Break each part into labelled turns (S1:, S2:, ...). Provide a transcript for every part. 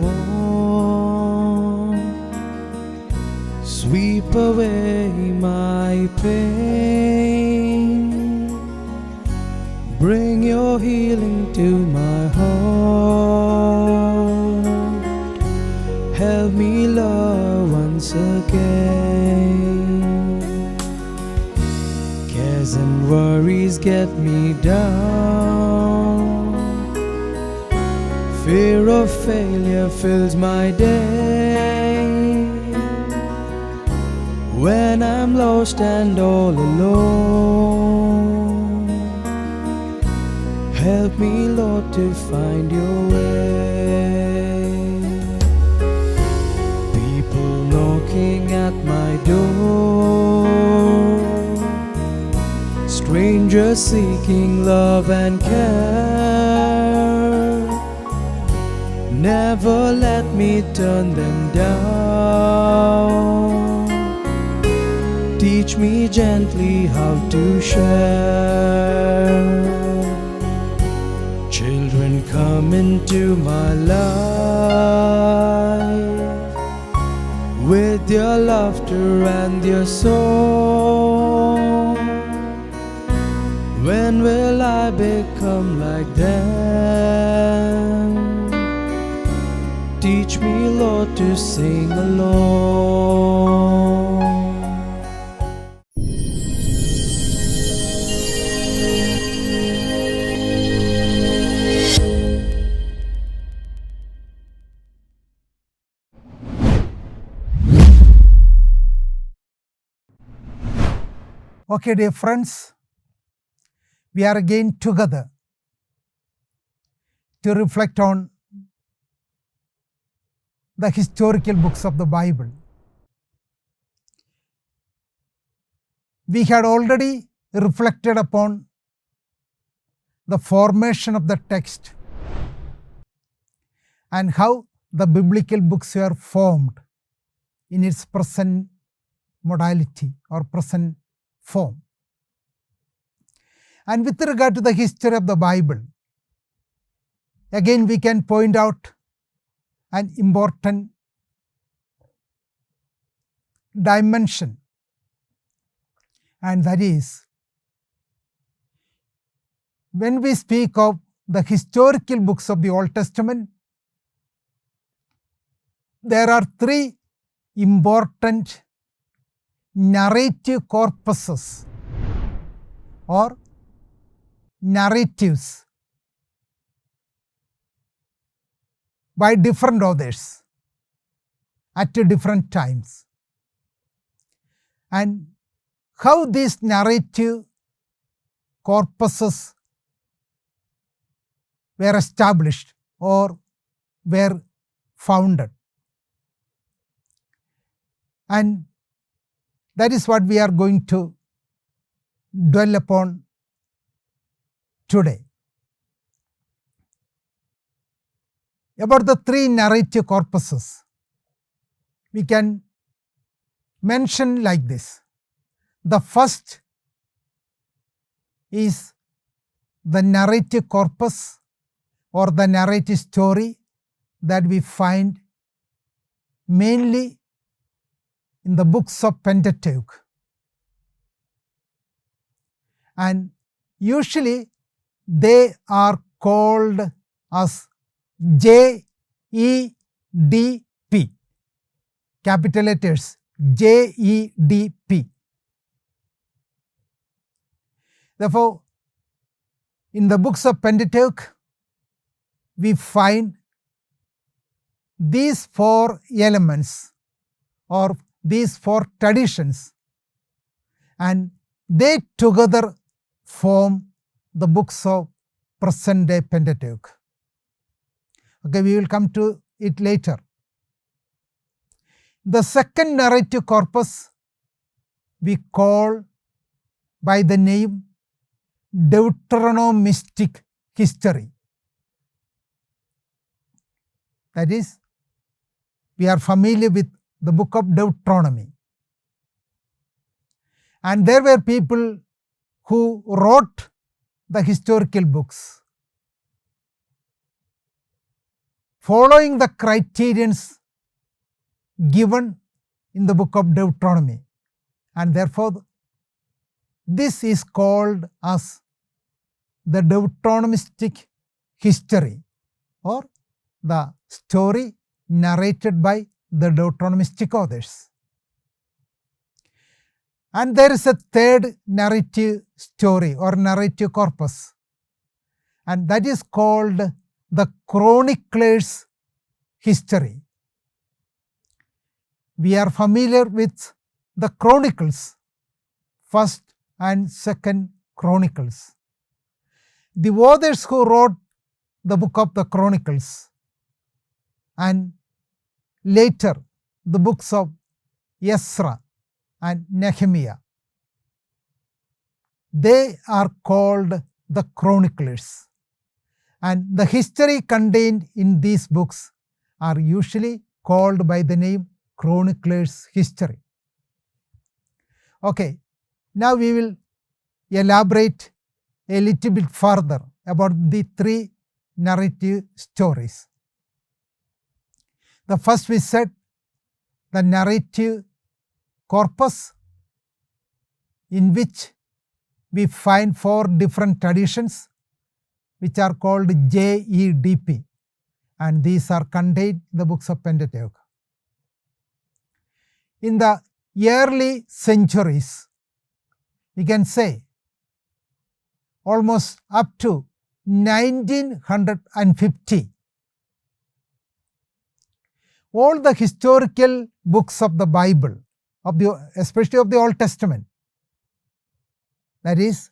S1: on. Sweep away my pain. Bring your healing to my heart. Help me love once again. Cares and worries get me down. Fear of failure fills my day. When I'm lost and all alone, help me, Lord, to find your way. People knocking at my door, strangers seeking love and care. Never let me turn them down. Teach me gently how to share. Children, come into my life with your laughter and your song. When will I become like them? Teach me, Lord, to sing along.
S2: Okay, dear friends, we are again together to reflect on the historical books of the Bible. We had already reflected upon the formation of the text and how the biblical books were formed in its present modality or present form. And with regard to the history of the Bible, again we can point out an important dimension, and that is, when we speak of the historical books of the Old Testament, there are three important narrative corpuses or narratives by different authors at different times, and how these narrative corpuses were established or were founded. And that is what we are going to dwell upon today. About the three narrative corpuses, we can mention like this. The first is the narrative corpus or the narrative story that we find mainly in the books of Pentateuch, and usually they are called as JEDP, capital letters JEDP. Therefore, in the books of Pentateuch, we find these four elements or these four traditions, and they together form the books of present day Pentateuch. Okay, we will come to it later. The second narrative corpus we call by the name Deuteronomistic history. That is, we are familiar with the book of Deuteronomy. And there were people who wrote the historical books. following the criterions given in the book of Deuteronomy, and therefore this is called as the Deuteronomistic history, or the story narrated by the Deuteronomistic authors. And there is a third narrative story or narrative corpus, and that is called the chronicler's history. We are familiar with the Chronicles, 1st and 2nd Chronicles. The authors who wrote the book of the Chronicles and later the books of Ezra and Nehemiah, they are called the chroniclers, and the history contained in these books are usually called by the name chronicler's history. Okay, now we will elaborate a little bit further about the three narrative stories. The first we said, the narrative corpus, in which we find 4 different traditions which are called JEDP, and these are contained in the books of Pentateuch. In the early centuries, we can say almost up to 1950, all the historical books of the Bible, especially of the Old Testament, that is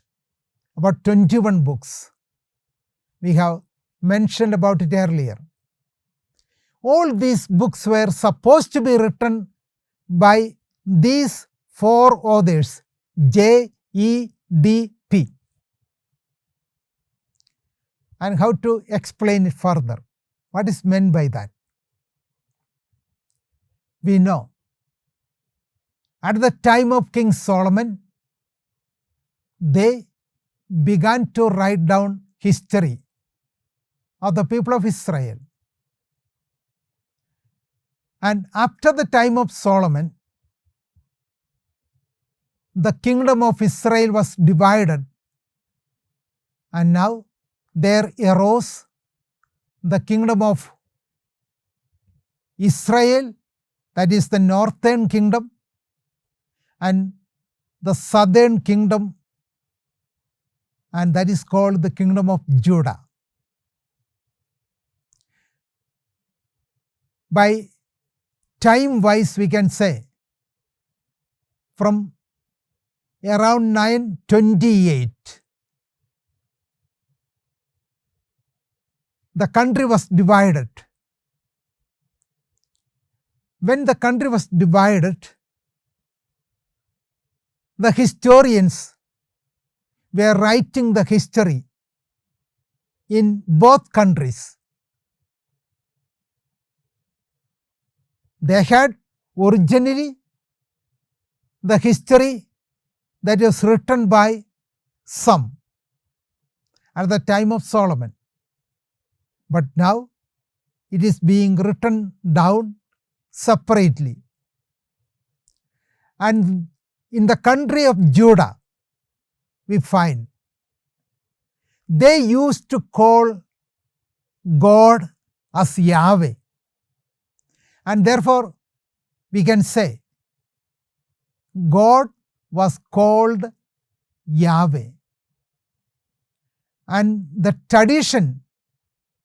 S2: about 21 books, we have mentioned about it earlier. All these books were supposed to be written by these 4 authors, JEDP. And how to explain it further? What is meant by that? We know at the time of King Solomon, they began to write down history of the people of Israel. And after the time of Solomon, the kingdom of Israel was divided, and now there arose the kingdom of Israel, that is the northern kingdom, and the southern kingdom, and that is called the kingdom of Judah. By time wise, we can say from around 928, the country was divided. When the country was divided, the historians were writing the history in both countries. They had originally the history that was written by some at the time of Solomon, but now it is being written down separately. And in the country of Judah, we find they used to call God as Yahweh, and therefore we can say God was called Yahweh. And the tradition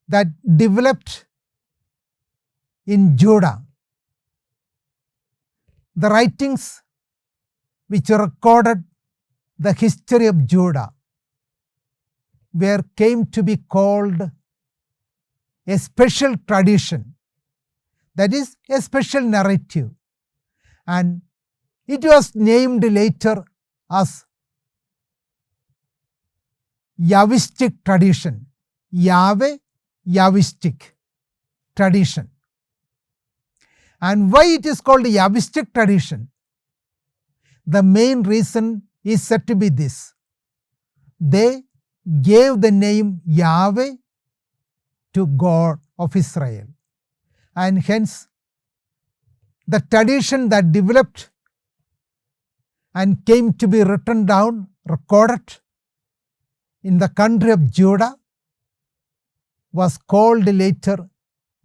S2: that developed in Judah, the writings which recorded the history of Judah, came to be called a special tradition, that is a special narrative, and it was named later as Yahwistic tradition, Yahweh Yahwistic tradition. And why it is called Yahwistic tradition? The main reason is said to be this: they gave the name Yahweh to God of Israel. and hence the tradition that developed and came to be written down, recorded in the country of Judah was called later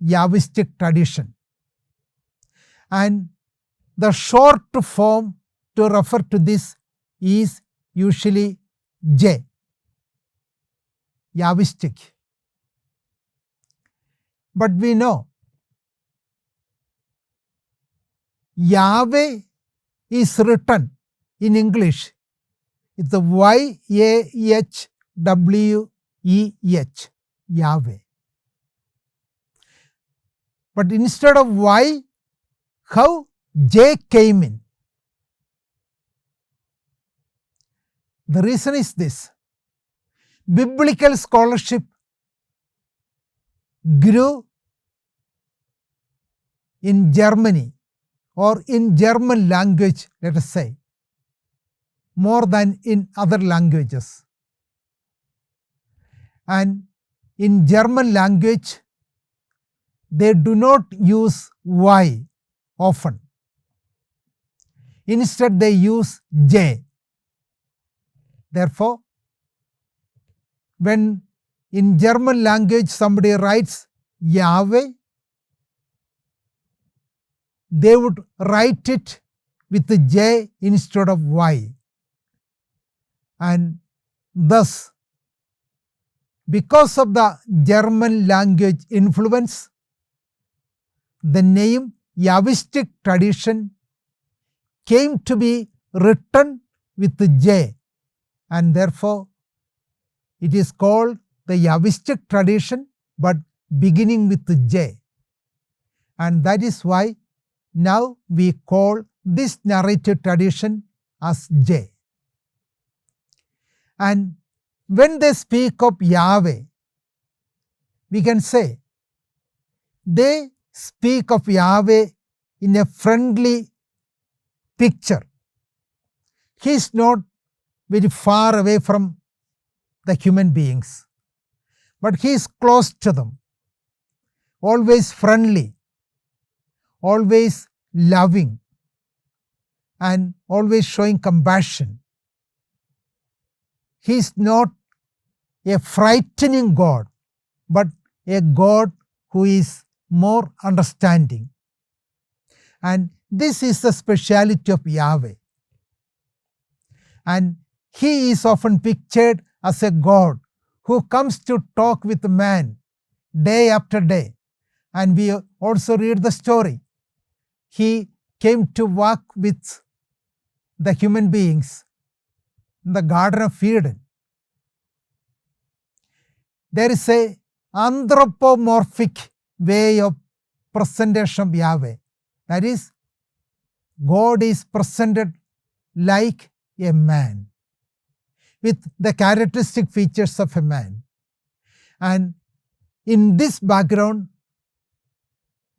S2: Yahwistic tradition. And the short form to refer to this is usually J, Yahwistic. But we know Yahweh is written in English. It's the Y-A-H-W-E-H, Yahweh. But instead of Y, how J came in? The reason is this. Biblical scholarship grew in Germany or in German language, let us say, more than in other languages. And in German language, they do not use Y often. Instead, they use J. Therefore, when in German language somebody writes Yahweh, they would write it with the J instead of Y. And thus, because of the German language influence, the name Yahwistic tradition came to be written with the J, and therefore it is called the Yahwistic tradition, but beginning with the J. And that is why now we call this narrative tradition as J. And when they speak of Yahweh, we can say they speak of Yahweh in a friendly picture. He is not very far away from the human beings, but he is close to them, always friendly, always loving, and always showing compassion. He is not a frightening God, but a God who is more understanding. And this is the speciality of Yahweh. And he is often pictured as a God who comes to talk with man day after day. And we also read the story. He came to walk with the human beings in the Garden of Eden. There is a anthropomorphic way of presentation of Yahweh. That is, God is presented like a man, with the characteristic features of a man. And in this background,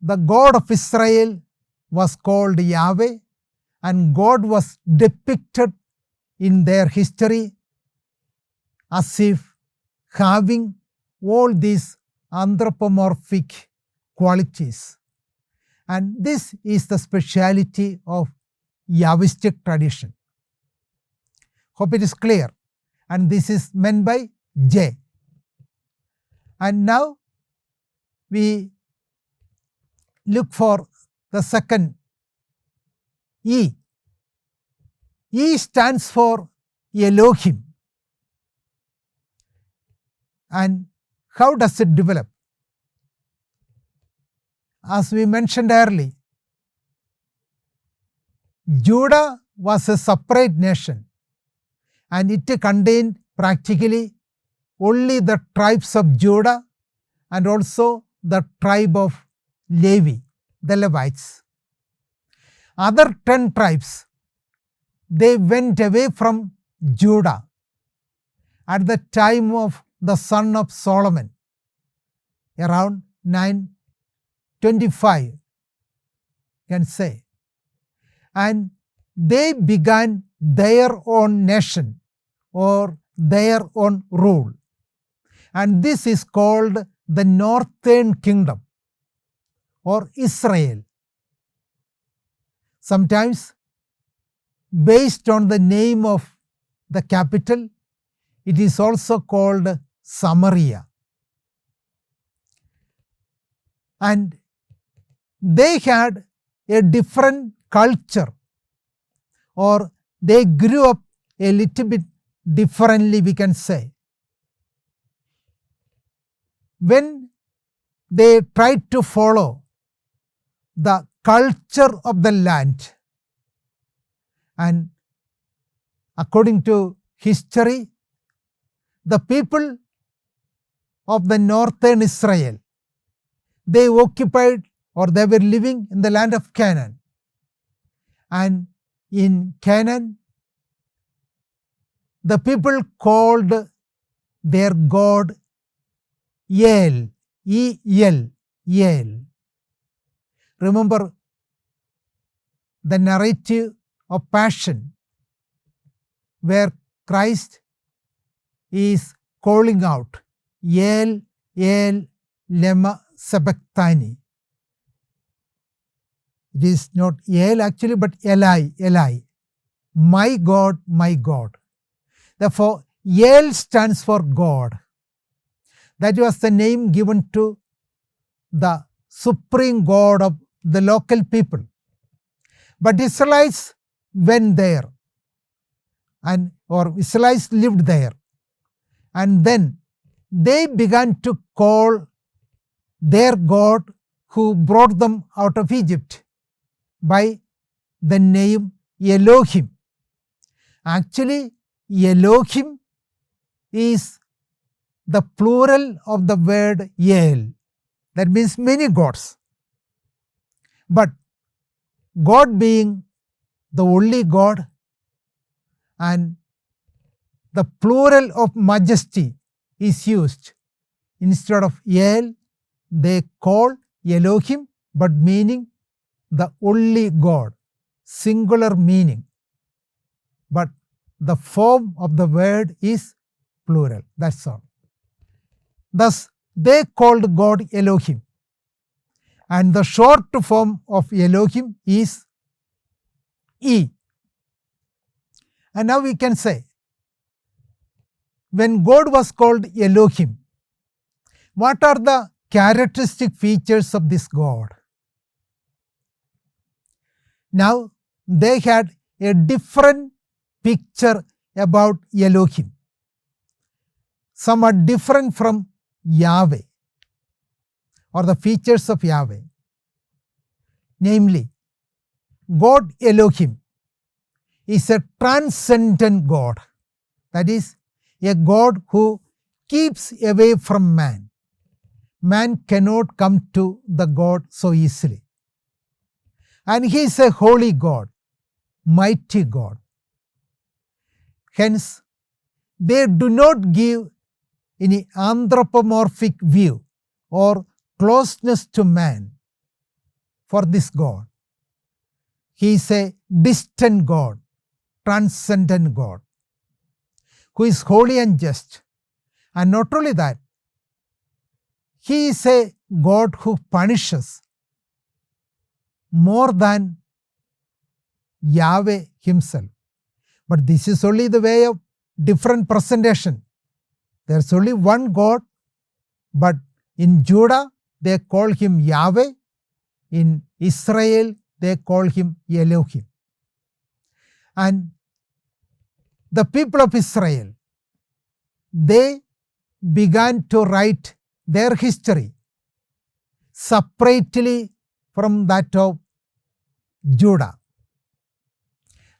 S2: the God of Israel was called Yahweh, and God was depicted in their history as if having all these anthropomorphic qualities. And this is the speciality of Yahwistic tradition. Hope it is clear. And this is meant by J. And now we look for the second E. E stands for Elohim. And how does it develop? As we mentioned earlier, Judah was a separate nation, and it contained practically only the tribes of Judah and also the tribe of Levi, the Levites. Other 10 tribes, they went away from Judah at the time of the son of Solomon, around 925, you can say. And they began their own nation or their own rule. And this is called the Northern Kingdom, or Israel. Sometimes, based on the name of the capital, it is also called Samaria. And they had a different culture, or they grew up a little bit differently, we can say. When they tried to follow the culture of the land, and according to history, the people of the northern Israel, they occupied, or they were living in the land of Canaan. And in Canaan, the people called their god El, E-L, El. Remember the narrative of Passion, where Christ is calling out, El, El, lema sabachthani. It is not El actually, but Eli, Eli. My God, my God. Therefore, El stands for God. That was the name given to the supreme God of the local people. But Israelites went there, or Israelites lived there. And then they began to call their God who brought them out of Egypt by the name Elohim. Actually, Elohim is the plural of the word El. That means many gods. But God being the only God, and the plural of majesty is used. Instead of El, they call Elohim, but meaning the only God, singular meaning. But the form of the word is plural, that's all. Thus, they called God Elohim. And the short form of Elohim is E. And now we can say, when God was called Elohim, what are the characteristic features of this God? Now, they had a different picture about Elohim. Some are different from Yahweh, or the features of Yahweh. Namely, God Elohim is a transcendent God. That is, a God who keeps away from man. Man cannot come to the God so easily. And he is a holy God, mighty God. Hence, they do not give any anthropomorphic view or closeness to man for this God. He is a distant God, transcendent God, who is holy and just. And not only that, he is a God who punishes more than Yahweh himself. But this is only the way of different presentation. There is only one God, but in Judah they call him Yahweh, in Israel they call him Elohim. And the people of Israel, they began to write their history separately from that of Judah.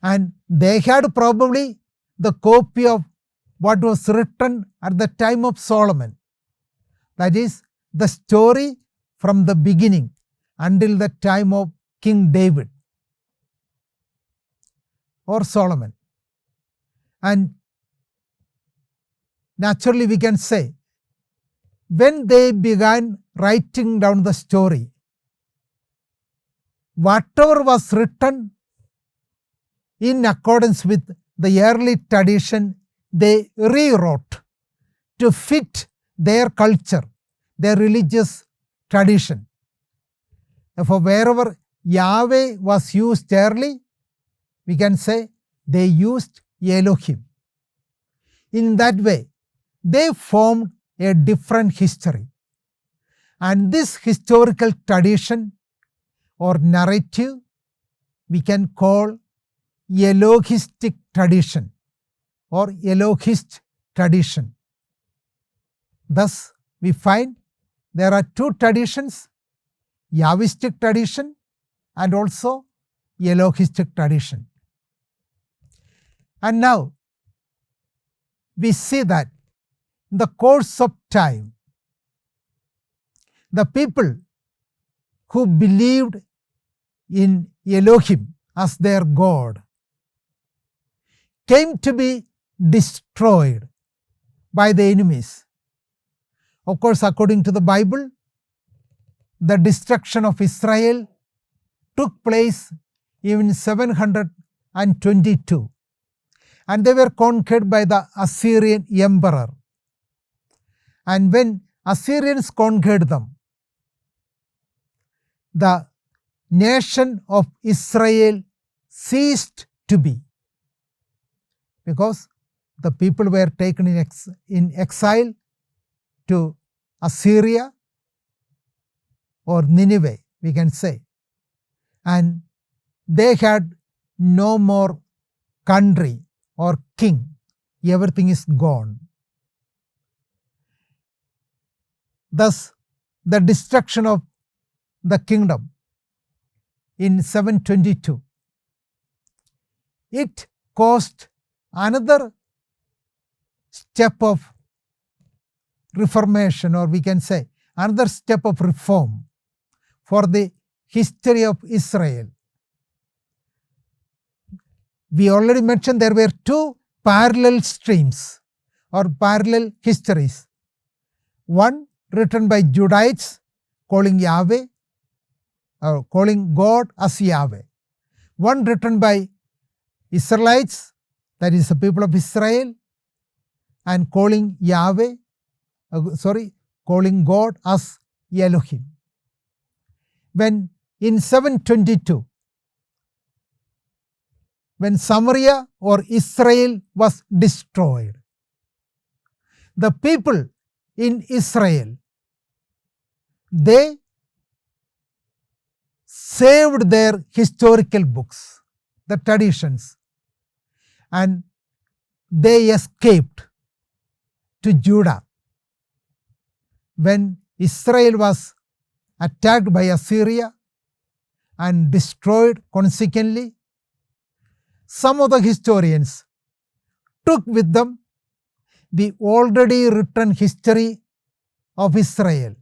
S2: And they had probably the copy of what was written at the time of Solomon. That is, the story from the beginning until the time of King David or Solomon. And naturally we can say, when they began writing down the story, whatever was written in accordance with the early tradition, they rewrote to fit their culture, their religious tradition. Therefore, wherever Yahweh was used early, we can say they used Elohim. In that way, they formed a different history. And this historical tradition or narrative we can call Elohistic tradition or Elohist tradition. Thus, we find there are two traditions, Yahwistic tradition and also Elohistic tradition. And now, we see that in the course of time, the people who believed in Elohim as their God came to be destroyed by the enemies. Of course, according to the Bible, the destruction of Israel took place in 722, and they were conquered by the Assyrian emperor. And when Assyrians conquered them, the nation of Israel ceased to be, because the people were taken in exile to Assyria or Nineveh, we can say, and they had no more country or king. Everything is gone. Thus, the destruction of the kingdom in 722, it caused another step of reformation, or we can say another step of reform for the history of Israel. We already mentioned there were two parallel streams or parallel histories. One written by Judahites calling Yahweh, or calling God as Yahweh. One written by Israelites, that is the people of Israel, and calling calling God as Elohim. When in 722, when Samaria or Israel was destroyed, the people in Israel, they saved their historical books, the traditions, and they escaped to Judah. When Israel was attacked by Assyria and destroyed consequently, some of the historians took with them the already written history of Israel,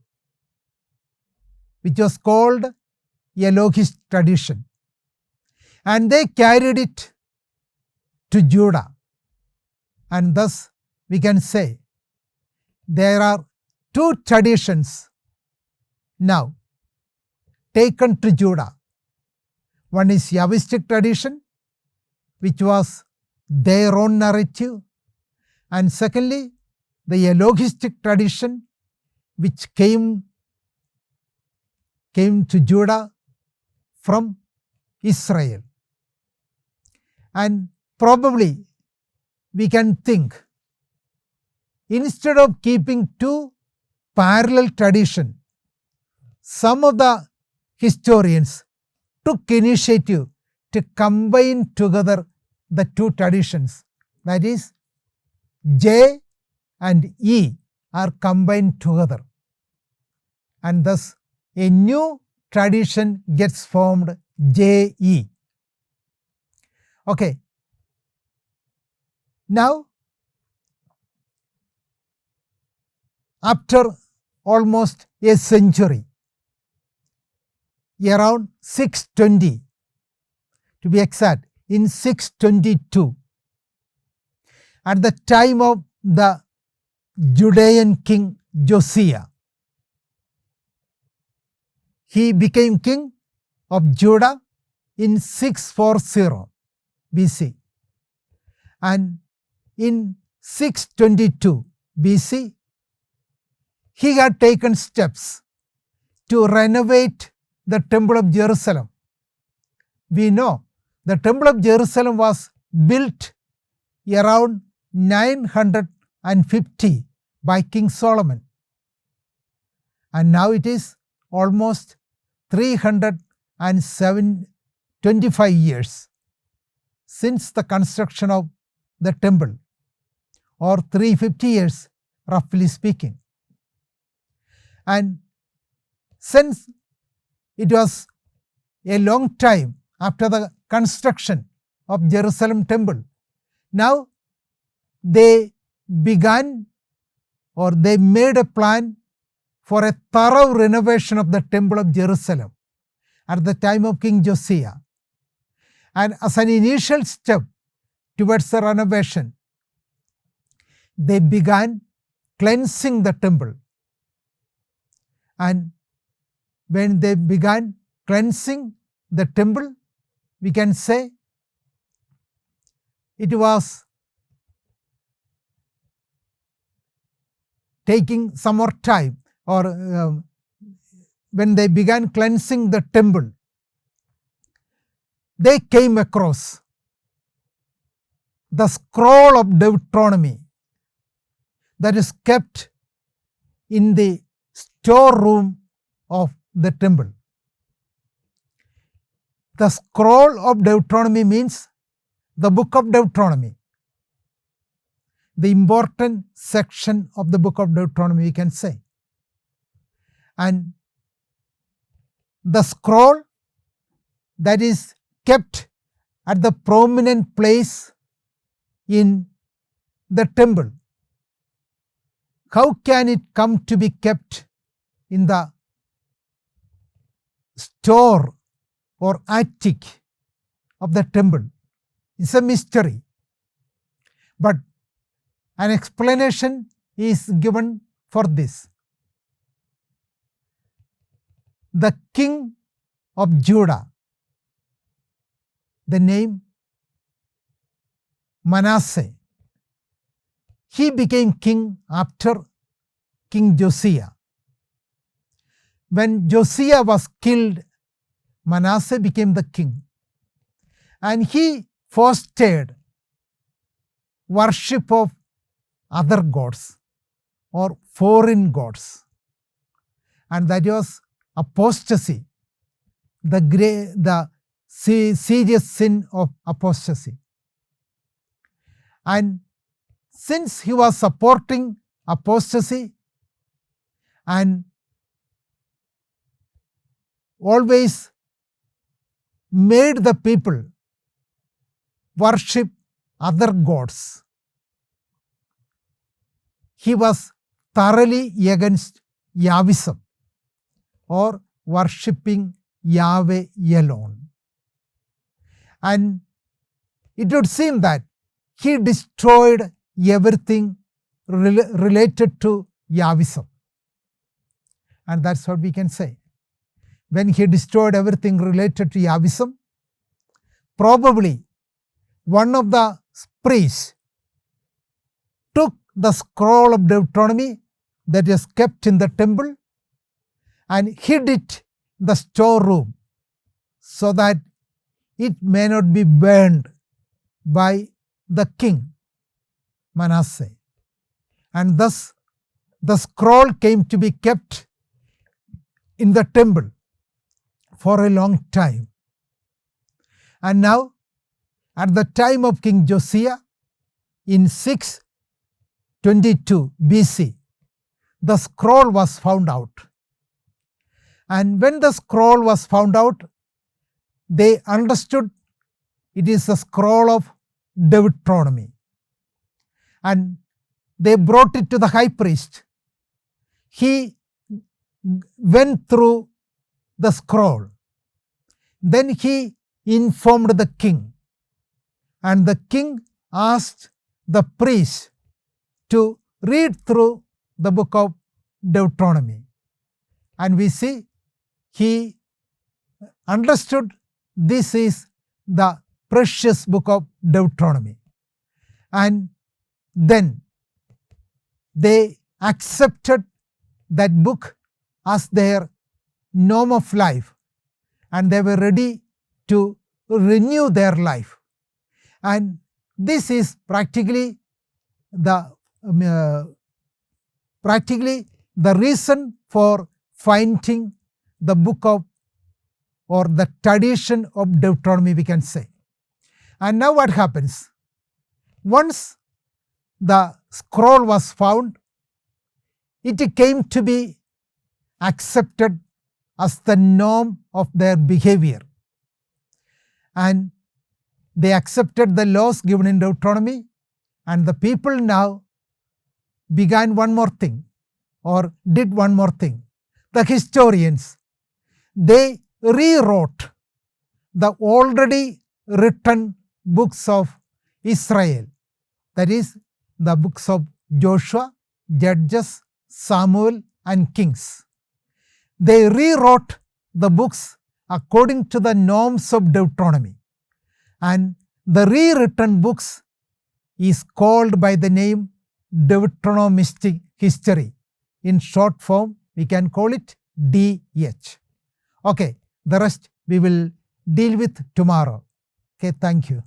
S2: which was called Elohist tradition, and they carried it to Judah. And thus we can say there are two traditions now taken to Judah. One is Yahwistic tradition, which was their own narrative, and secondly, the Elohistic tradition, which came to Judah from Israel. And probably we can think, instead of keeping two parallel traditions, some of the historians took initiative to combine together the two traditions. That is, J and E are combined together, and thus a new tradition gets formed, JE. Okay. Now, after almost a century, around 620, to be exact, in 622, at the time of the Judean king Josiah, he became king of Judah in 640 BC, and in 622 BC, he had taken steps to renovate the Temple of Jerusalem? We know the Temple of Jerusalem was built around 950 by King Solomon, and now it is almost 325 years since the construction of the temple, or 350 years roughly speaking. And since it was a long time after the construction of Jerusalem temple, now they began, or they made a plan for a thorough renovation of the temple of Jerusalem at the time of King Josiah. And as an initial step towards the renovation, they began cleansing the temple. And when they began cleansing the temple, we can say it was taking some more time, or when they began cleansing the temple, they came across the scroll of Deuteronomy that is kept in the storeroom of the temple. The scroll of Deuteronomy means the book of Deuteronomy, the important section of the book of Deuteronomy, we can say. And the scroll that is kept at the prominent place in the temple, how can it come to be kept in the store or attic of the temple? It's a mystery. But an explanation is given for this. The king of Judah, the name Manasseh, he became king after King Josiah. When Josiah was killed, Manasseh became the king, and he fostered worship of other gods or foreign gods, and that was apostasy, the serious sin of apostasy. And since he was supporting apostasy and always made the people worship other gods, he was thoroughly against Yahwism, or worshipping Yahweh alone. And it would seem that he destroyed everything related to Yahwism. And that's what we can say. When he destroyed everything related to Yahwism, probably one of the priests took the scroll of Deuteronomy that is kept in the temple and hid it in the storeroom so that it may not be burned by the king Manasseh. And thus the scroll came to be kept in the temple for a long time. And now, at the time of King Josiah, in 622 BC, the scroll was found out. And when the scroll was found out, they understood it is the scroll of Deuteronomy. And they brought it to the high priest. He went through the scroll. Then he informed the king. And the king asked the priest to read through the book of Deuteronomy. And we see he understood this is the precious book of Deuteronomy. And then they accepted that book as their norm of life and they were ready to renew their life. And this is practically the reason for finding the book of, or the tradition of Deuteronomy, we can say. And now what happens? Once the scroll was found, it came to be accepted as the norm of their behavior. And they accepted the laws given in Deuteronomy, and the people now began one more thing, or did one more thing. The historians, they rewrote the already written books of Israel, that is, the books of Joshua, Judges, Samuel, and Kings. They rewrote the books according to the norms of Deuteronomy, and the rewritten books is called by the name Deuteronomistic history. In short form, we can call it DH. Okay, the rest we will deal with tomorrow. Okay, thank you.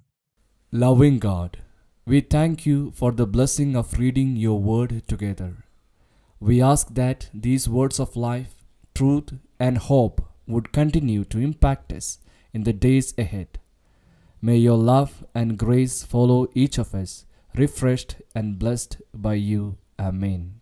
S1: Loving God, we thank you for the blessing of reading your word together. We ask that these words of life, truth, and hope would continue to impact us in the days ahead. May your love and grace follow each of us, refreshed and blessed by you. Amen.